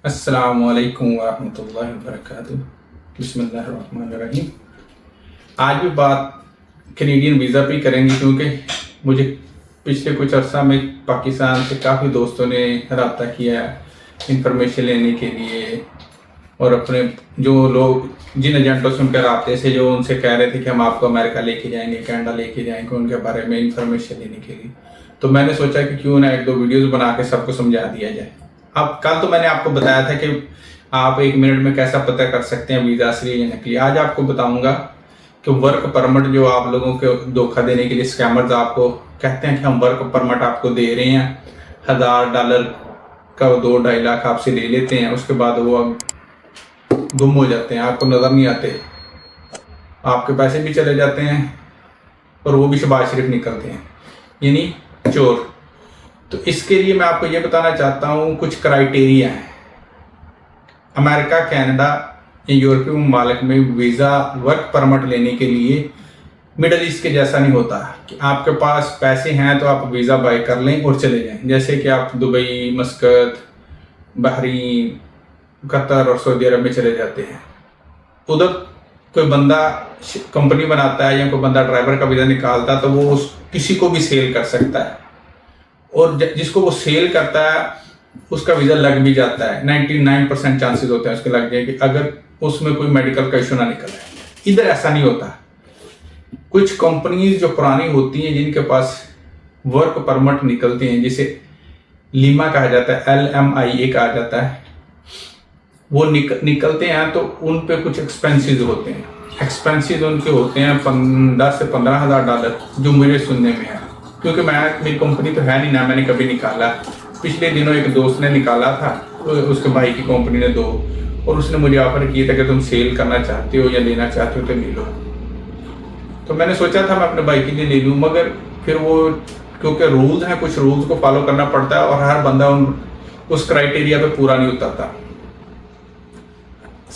अस्सलामुअलैकुम वरहमतुल्लाहि वबरकातुहू। बिस्मिल्लाहिर्रहमानिर्रहीम। आज भी बात कैनेडियन वीज़ा पे करेंगे क्योंकि मुझे पिछले कुछ अर्सा में पाकिस्तान से काफ़ी दोस्तों ने रब्ता किया इंफॉर्मेशन लेने के लिए, और अपने जो लोग जिन एजेंटों से उनके रब्ते से जो उनसे कह रहे थे कि हम आपको अमेरिका लेके जाएंगे, कनाडा लेके जाएंगे, उनके बारे में इंफॉर्मेशन लेने के लिए। तो मैंने सोचा कि क्यों ना एक दो वीडियोस बना के सबको समझा दिया जाए। अब कल तो मैंने आपको बताया था कि आप 1 मिनट में कैसा पता कर सकते हैं वीज़ा असली या नकली। आज आपको बताऊंगा कि वर्क परमिट जो आप लोगों को धोखा देने के लिए स्कैमर्स आपको कहते हैं कि हम वर्क परमिट आपको दे रहे हैं, $1000 का 2-2.5 लाख आपसे ले लेते हैं, उसके बाद वो गुम हो जाते हैं, आपको नज़र नहीं आते, आपके पैसे भी चले जाते हैं और वो भी शबाज शरीफ निकलते हैं, यानी चोर। तो इसके लिए मैं आपको ये बताना चाहता हूँ कुछ क्राइटेरिया हैं। अमेरिका, कनाडा या यूरोपीय ममालिक में वीज़ा वर्क परमिट लेने के लिए मिडल ईस्ट के जैसा नहीं होता कि आपके पास पैसे हैं तो आप वीज़ा बाय कर लें और चले जाएं। जैसे कि आप दुबई, मस्कत, बहरीन, कतर और सऊदी अरब में चले जाते हैं। उधर कोई बंदा कंपनी बनाता है या कोई बंदा ड्राइवर का वीज़ा निकालता है तो वो किसी को भी सेल कर सकता है, और जिसको वो सेल करता है उसका वीज़ा लग भी जाता है। 99% चांसेस होते हैं उसके लग जाए कि अगर उसमें कोई मेडिकल का इशू ना निकले। इधर ऐसा नहीं होता। कुछ कंपनीज जो पुरानी होती हैं जिनके पास वर्क परमिट निकलते हैं, जिसे लीमा कहा जाता है, LMIA कहा जाता है, वो निकलते हैं तो उन पे कुछ एक्सपेंसेस होते हैं। एक्सपेंसेस उनके होते हैं $10,000 से $15,000, जो मुझे सुनने में है, क्योंकि मेरी कंपनी तो है नहीं ना, मैंने कभी निकाला। पिछले दिनों एक दोस्त ने निकाला था, तो उसके भाई की कंपनी ने 2, और उसने मुझे ऑफर किया था कि तुम सेल करना चाहते हो या लेना चाहते हो तो ले लो। तो मैंने सोचा था मैं अपने भाई के लिए ले लूँ, मगर फिर वो क्योंकि रूल्स हैं, कुछ रूल्स को फॉलो करना पड़ता है और हर बंदा उस क्राइटेरिया पे पूरा नहीं उतरता।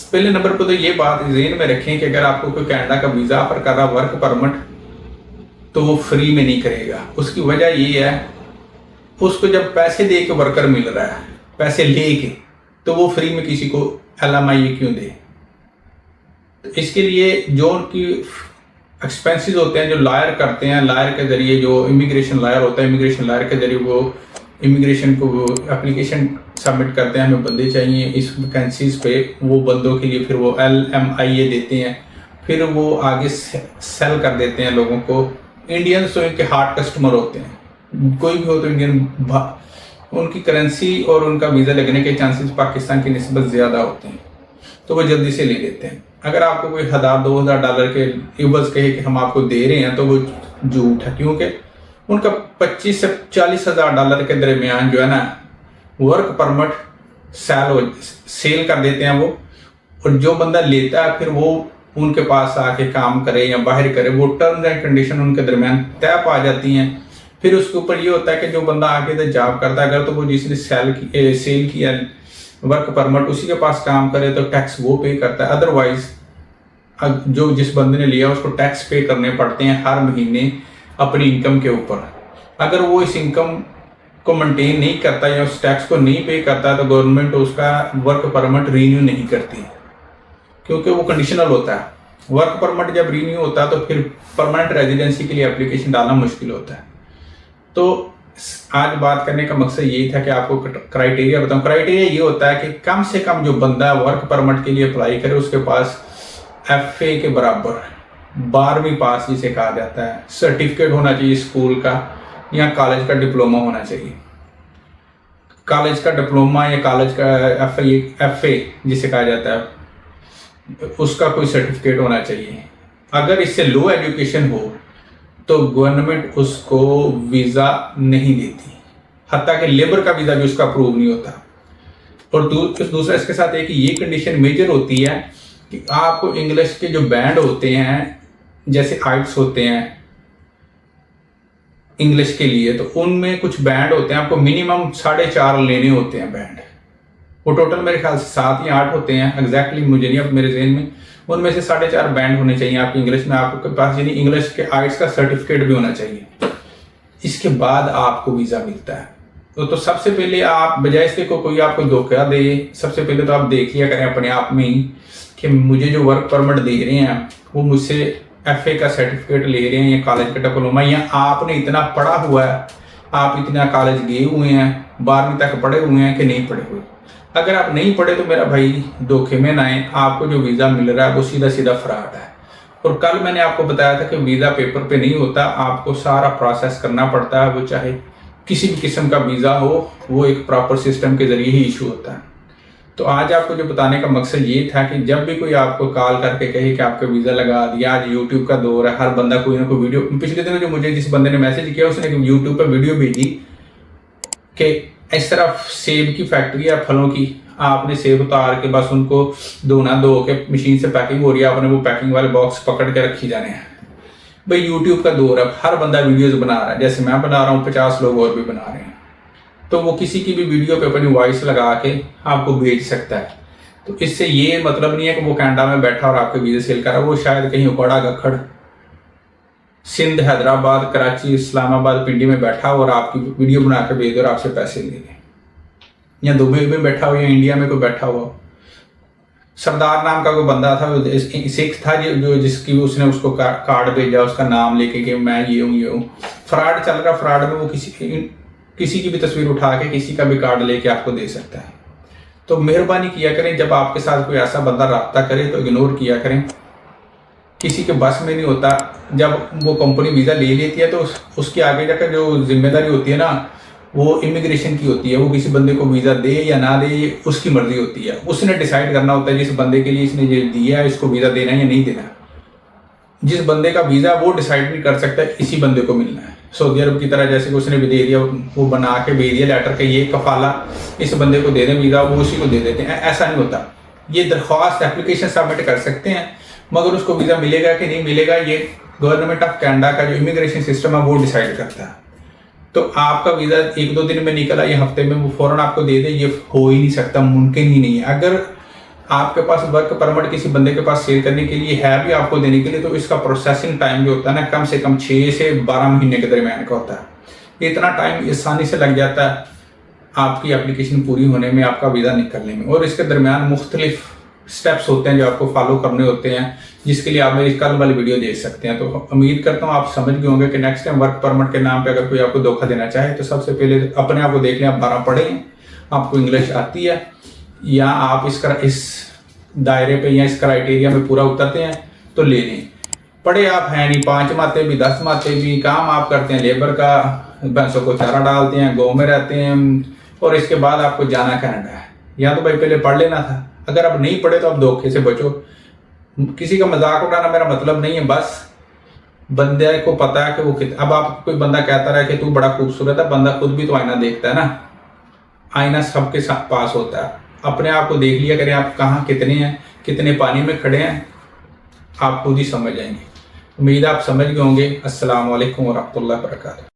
पहले नंबर पर तो ये बात ज़हन में रखें कि अगर आपको कोई कनाडा का वीज़ा ऑफर कर रहा वर्क परमिट, तो वो फ्री में नहीं करेगा। उसकी वजह ये है, उसको जब पैसे दे के वर्कर मिल रहा है, पैसे ले के, तो वो फ्री में किसी को LMIA क्यों दे। तो इसके लिए जो उनकी एक्सपेंसेस होते हैं, जो लायर करते हैं, लायर के जरिए, जो इमिग्रेशन लायर होता है, इमिग्रेशन लायर के जरिए वो इमिग्रेशन को एप्लीकेशन सबमिट करते हैं, हमें बंदे चाहिए इस वैकेंसीज पे, वो बंदों के लिए फिर वो LMIA देते हैं, फिर वो आगे सेल कर देते हैं लोगों को। इंडियंस तो इनके हार्ड कस्टमर होते हैं, कोई भी हो तो इंडियन, उनकी करेंसी और उनका वीज़ा लगने के चांसेस पाकिस्तान की निस्बत ज़्यादा होते हैं, तो वो जल्दी से ले लेते हैं। अगर आपको कोई $1000-2000 के इवज़ कहे कि हम आपको दे रहे हैं, तो वो झूठ है, क्योंकि उनका $25,000 से $40,000 के दरमियान जो है ना वर्क परमिट सेल कर देते हैं वो, और जो बंदा लेता है फिर वो उनके पास आके काम करे या बाहर करे, वो टर्म्स एंड कंडीशन उनके दरमियान तय पा जाती हैं। फिर उसके ऊपर ये होता है कि जो बंदा आके तो जॉब करता है, अगर तो वो जिसने सेल किया वर्क परमिट उसी के पास काम करे तो टैक्स वो पे करता है। अदरवाइज जो जिस बंदे ने लिया उसको टैक्स पे करने पड़ते हैं हर महीने अपनी इनकम के ऊपर। अगर वो इस इनकम को मेंटेन नहीं करता या उस टैक्स को नहीं पे करता, तो गवर्नमेंट उसका वर्क परमिट रीन्यू नहीं करती, क्योंकि वो कंडीशनल होता है। वर्क परमिट जब रीन्यू होता है तो फिर परमानेंट रेजिडेंसी के लिए एप्लीकेशन डालना मुश्किल होता है। तो आज बात करने का मकसद यही था कि आपको क्राइटेरिया बताऊं। क्राइटेरिया ये होता है कि कम से कम जो बंदा वर्क परमिट के लिए अप्लाई करे उसके पास FA के बराबर 12वीं पास जिसे कहा जाता है सर्टिफिकेट होना चाहिए स्कूल का या कॉलेज का डिप्लोमा होना चाहिए। कॉलेज का डिप्लोमा या कॉलेज का FA जिसे कहा जाता है, उसका कोई सर्टिफिकेट होना चाहिए। अगर इससे लो एजुकेशन हो तो गवर्नमेंट उसको वीज़ा नहीं देती, हत्ता कि लेबर का वीज़ा भी उसका अप्रूव नहीं होता। और दूसरा इसके साथ एक ये कंडीशन मेजर होती है कि आपको इंग्लिश के जो बैंड होते हैं, जैसे आइट्स होते हैं इंग्लिश के लिए, तो उनमें कुछ बैंड होते हैं, आपको मिनिमम 4.5 लेने होते हैं बैंड। वो टोटल मेरे ख्याल से 7 या 8 होते हैं, एग्जैक्टली मुझे नहीं अब मेरे जहन में। उनमें से 4.5 बैंड होने चाहिए आपकी इंग्लिश में, आपके पास यानी इंग्लिश के आइट्स का सर्टिफिकेट भी होना चाहिए। इसके बाद आपको वीज़ा मिलता है। तो सबसे पहले आप बजाय इसके कोई आपको धोखा दे, सबसे पहले तो आप देख लिया करें अपने आप में ही कि मुझे जो वर्क परमिट दे रहे हैं वो मुझसे FA का सर्टिफिकेट ले रहे हैं या कॉलेज का डिप्लोमा, या आपने इतना पढ़ा हुआ है, आप इतना कॉलेज गए हुए हैं, 12वीं तक पढ़े हुए हैं कि नहीं पढ़े हुए। अगर आप नहीं पढ़े तो मेरा भाई धोखे में ना आए, आपको जो वीज़ा मिल रहा है वो सीधा सीधा फ्रॉड है। और कल मैंने आपको बताया था कि वीज़ा पेपर पे नहीं होता, आपको सारा प्रोसेस करना पड़ता है, वो चाहे किसी भी किस्म का वीज़ा हो, वो एक प्रॉपर सिस्टम के ज़रिए ही इशू होता है। तो आज आपको जो बताने का मकसद ये था कि जब भी कोई आपको कॉल करके कहे कि आपका वीज़ा लगा दिया, आज यूट्यूब का दौर है, हर बंदा कोई ना कोई वीडियो, पिछले दिनों जो मुझे जिस बंदे ने मैसेज किया उसने यूट्यूब पर वीडियो भेजी कि इस तरह सेब की फैक्ट्री है फलों की, आपने सेब उतार के बस उनको धो के मशीन से पैकिंग हो रही है, आपने वो पैकिंग वाले बॉक्स पकड़ के रखी जाने हैं। भाई यूट्यूब का दौर है, हर बंदा वीडियोस बना रहा है, जैसे मैं बना रहा हूँ 50 लोग और भी बना रहे हैं। तो वो किसी की भी वीडियो पे अपनी वॉइस लगा के आपको भेज सकता है। तो इससे ये मतलब नहीं है कि वो कनाडा में बैठा और आपके वीज़े सेल कर रहा है, वो शायद कहीं उकड़ा गखड़ सिंध, हैदराबाद, कराची, इस्लामाबाद, पिंडी में बैठा और आपकी वीडियो बना के भेज और आपसे पैसे ले लें, या दुबई में बैठा हो या इंडिया में कोई बैठा हुआ। सरदार नाम का कोई बंदा था, सिख था जो जिसकी उसने उसको कार्ड भेजा, उसका नाम लेके कि मैं ये हूँ। फ्रॉड चल रहा, फ्रॉड में वो किसी की भी तस्वीर उठा के किसी का भी कार्ड लेके आपको दे सकता है। तो मेहरबानी किया करें, जब आपके साथ कोई ऐसा बंदा रब्ता करे तो इग्नोर किया करें, किसी के बस में नहीं होता। जब वो कंपनी वीज़ा ले लेती है तो उसके आगे जाकर जो जिम्मेदारी होती है ना, वो इमिग्रेशन की होती है। वो किसी बंदे को वीज़ा दे या ना दे, ये उसकी मर्जी होती है, उसने डिसाइड करना होता है जिस बंदे के लिए इसने ये दिया है इसको वीज़ा देना है या नहीं देना। जिस बंदे का वीज़ा वो डिसाइड नहीं कर सकता, इसी बंदे को मिलना है। सऊदी अरब की तरह जैसे कि उसने भी दे दिया, वो बना के भेज दिया लेटर के ये कफाला इस बंदे को दे दें वीज़ा, वो उसी को दे देते हैं। ऐसा नहीं होता। ये दरख्वास्त एप्लीकेशन सबमिट कर सकते हैं, मगर उसको वीज़ा मिलेगा कि नहीं मिलेगा ये गवर्नमेंट ऑफ कनाडा का जो इमिग्रेशन सिस्टम है वो डिसाइड करता है। तो आपका वीज़ा 1-2 दिन में निकला, ये हफ्ते में वो फौरन आपको दे दे, ये हो ही नहीं सकता, मुमकिन ही नहीं है। अगर आपके पास वर्क परमिट किसी बंदे के पास सेल करने के लिए है भी आपको देने के लिए, तो इसका प्रोसेसिंग टाइम जो होता है ना, कम से कम 6 से 12 महीने के दरमियान का होता है। इतना टाइम आसानी से लग जाता है आपकी एप्लीकेशन पूरी होने में, आपका वीज़ा निकलने में। और इसके दरमियान मुख्तलिफ स्टेप्स होते हैं जो आपको फॉलो करने होते हैं, जिसके लिए आप मेरी कल वाली वीडियो देख सकते हैं। तो उम्मीद करता हूँ आप समझ गए होंगे कि नेक्स्ट टाइम वर्क परमिट के नाम पे अगर कोई आपको धोखा देना चाहे तो सबसे पहले अपने आप को देख लें, आप 12 पढ़े हैं, आपको इंग्लिश आती है, या आप इस दायरे पे या इस क्राइटेरिया में पूरा उतरते हैं तो ले लें। पढ़े आप हैं नहीं, 5 माते भी 10 माते भी, काम आप करते हैं लेबर का, भैंसों को चारा डालते हैं, गाँव में रहते हैं, और इसके बाद आपको जाना कनाडा है, या तो भाई पहले पढ़ लेना था। अगर आप नहीं पढ़े तो आप धोखे से बचो। किसी का मजाक उड़ाना मेरा मतलब नहीं है, बस बंदे को पता है कि वो अब आप कोई बंदा कहता रहे कि तू बड़ा खूबसूरत है, बंदा खुद भी तो आईना देखता है ना, आईना सबके पास होता है। अपने आप को देख लिया करें, आप कहाँ कितने हैं, कितने पानी में खड़े हैं, आप खुद ही समझ जाएंगे। उम्मीद आप समझ गए होंगे। अस्सलाम वालेकुम व रहमतुल्लाहि व बरकातहू।